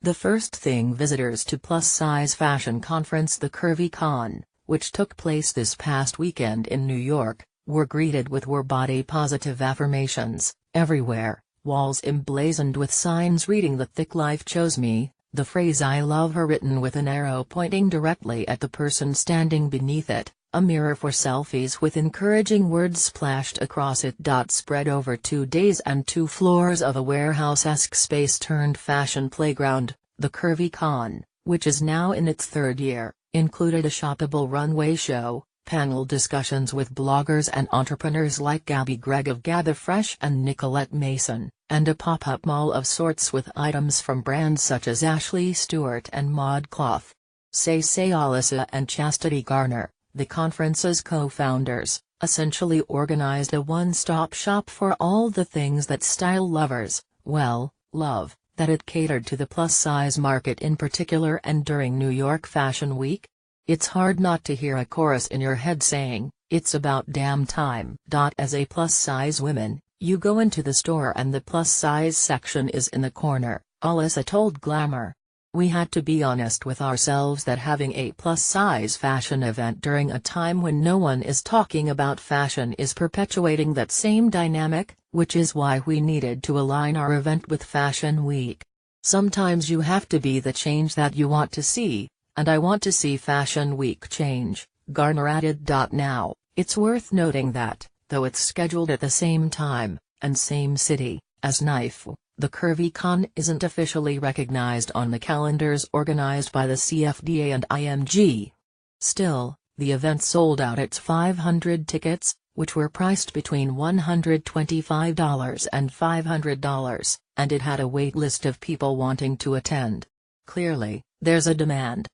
The first thing visitors to plus-size fashion conference the CurvyCon, which took place this past weekend in New York, were greeted with were body-positive affirmations, everywhere, walls emblazoned with signs reading "The thick life chose me," the phrase "I love her" written with an arrow pointing directly at the person standing beneath it, a mirror for selfies with encouraging words splashed across it. Spread over 2 days and 2 floors of a warehouse-esque space turned fashion playground, the CurvyCon, which is now in its 3rd year, included a shoppable runway show, panel discussions with bloggers and entrepreneurs like Gabby Gregg of Gabby Fresh and Nicolette Mason, and a pop-up mall of sorts with items from brands such as Ashley Stewart and ModCloth. Say Alyssa and Chastity Garner, the conference's co-founders, essentially organized a one-stop shop for all the things that style lovers, love, that it catered to the plus-size market in particular. And during New York Fashion Week? It's hard not to hear a chorus in your head saying, "It's about damn time." As a plus-size woman, you go into the store and the plus-size section is in the corner, Alyssa told Glamour. "We had to be honest with ourselves that having a plus-size fashion event during a time when no one is talking about fashion is perpetuating that same dynamic, which is why we needed to align our event with Fashion Week. Sometimes you have to be the change that you want to see, and I want to see Fashion Week change," Garner added. Now, it's worth noting that, though it's scheduled at the same time, and same city, as NYFW, the CurvyCon isn't officially recognized on the calendars organized by the CFDA and IMG. Still, the event sold out its 500 tickets, which were priced between $125 and $500, and it had a wait list of people wanting to attend. Clearly, there's a demand.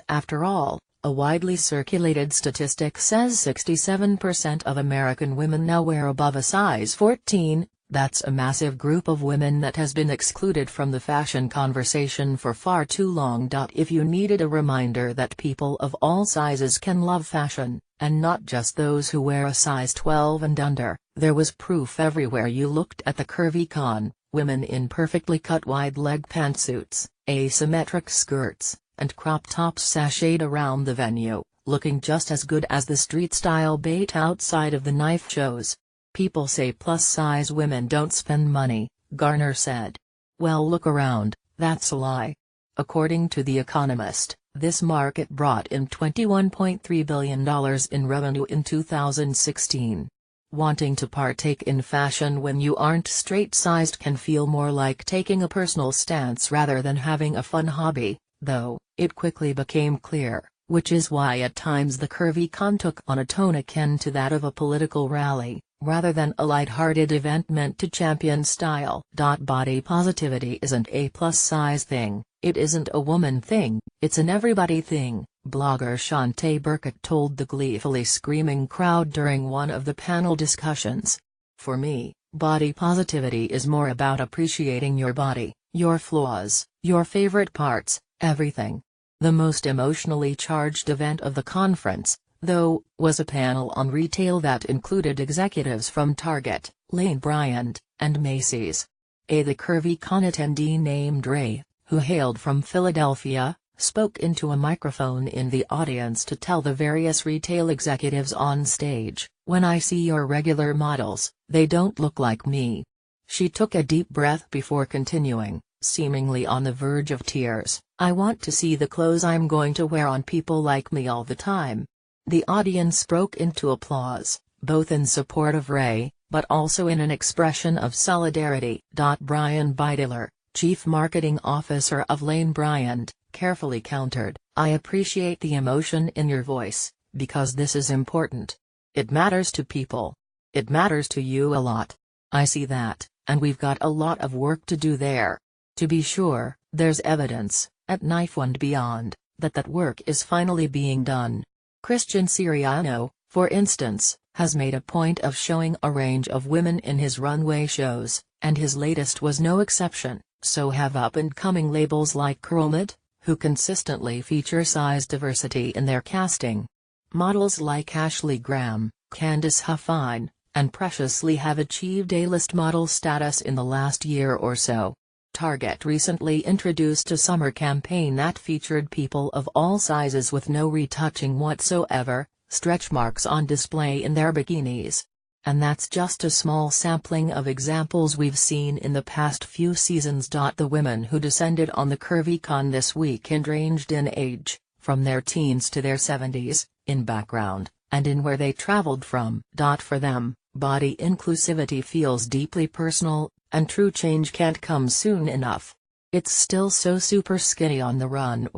After all, a widely circulated statistic says 67% of American women now wear above a size 14. That's a massive group of women that has been excluded from the fashion conversation for far too long. If you needed a reminder that people of all sizes can love fashion, and not just those who wear a size 12 and under, there was proof everywhere you looked at the CurvyCon: women in perfectly cut wide-leg pantsuits, asymmetric skirts, and crop tops sashayed around the venue, looking just as good as the street-style bait outside of the knife shows. "People say plus-size women don't spend money," Garner said. "Well, look around, that's a lie. According to The Economist, this market brought in $21.3 billion in revenue in 2016. Wanting to partake in fashion when you aren't straight-sized can feel more like taking a personal stance rather than having a fun hobby, though, it quickly became clear, which is why at times the CurvyCon took on a tone akin to that of a political rally, rather than a light-hearted event meant to champion style. Body positivity isn't a plus-size thing, it isn't a woman thing, it's an everybody thing, blogger Shantae Burkett told the gleefully screaming crowd during one of the panel discussions. "For me, body positivity is more about appreciating your body, your flaws, your favorite parts, everything." The most emotionally charged event of the conference, though, was a panel on retail that included executives from Target, Lane Bryant, and Macy's. The CurvyCon attendee named Ray, who hailed from Philadelphia, spoke into a microphone in the audience to tell the various retail executives on stage, "When I see your regular models, they don't look like me." She took a deep breath before continuing, seemingly on the verge of tears, "I want to see the clothes I'm going to wear on people like me all the time." The audience broke into applause, both in support of Ray, but also in an expression of solidarity. Brian Beidler, chief marketing officer of Lane Bryant, carefully countered, "I appreciate the emotion in your voice, because this is important. It matters to people. It matters to you a lot. I see that, and we've got a lot of work to do there. To be sure, there's evidence, at NYFW and beyond, that work is finally being done. Christian Siriano, for instance, has made a point of showing a range of women in his runway shows, and his latest was no exception, so have up-and-coming labels like Curlmid, who consistently feature size diversity in their casting. Models like Ashley Graham, Candice Huffine, and Precious Lee have achieved A-list model status in the last year or so. Target recently introduced a summer campaign that featured people of all sizes with no retouching whatsoever, stretch marks on display in their bikinis. And that's just a small sampling of examples we've seen in the past few seasons. The women who descended on the CurvyCon this weekend ranged in age, from their teens to their 70s, in background, and in where they traveled from. For them, body inclusivity feels deeply personal, and true change can't come soon enough. It's still so super skinny on the run.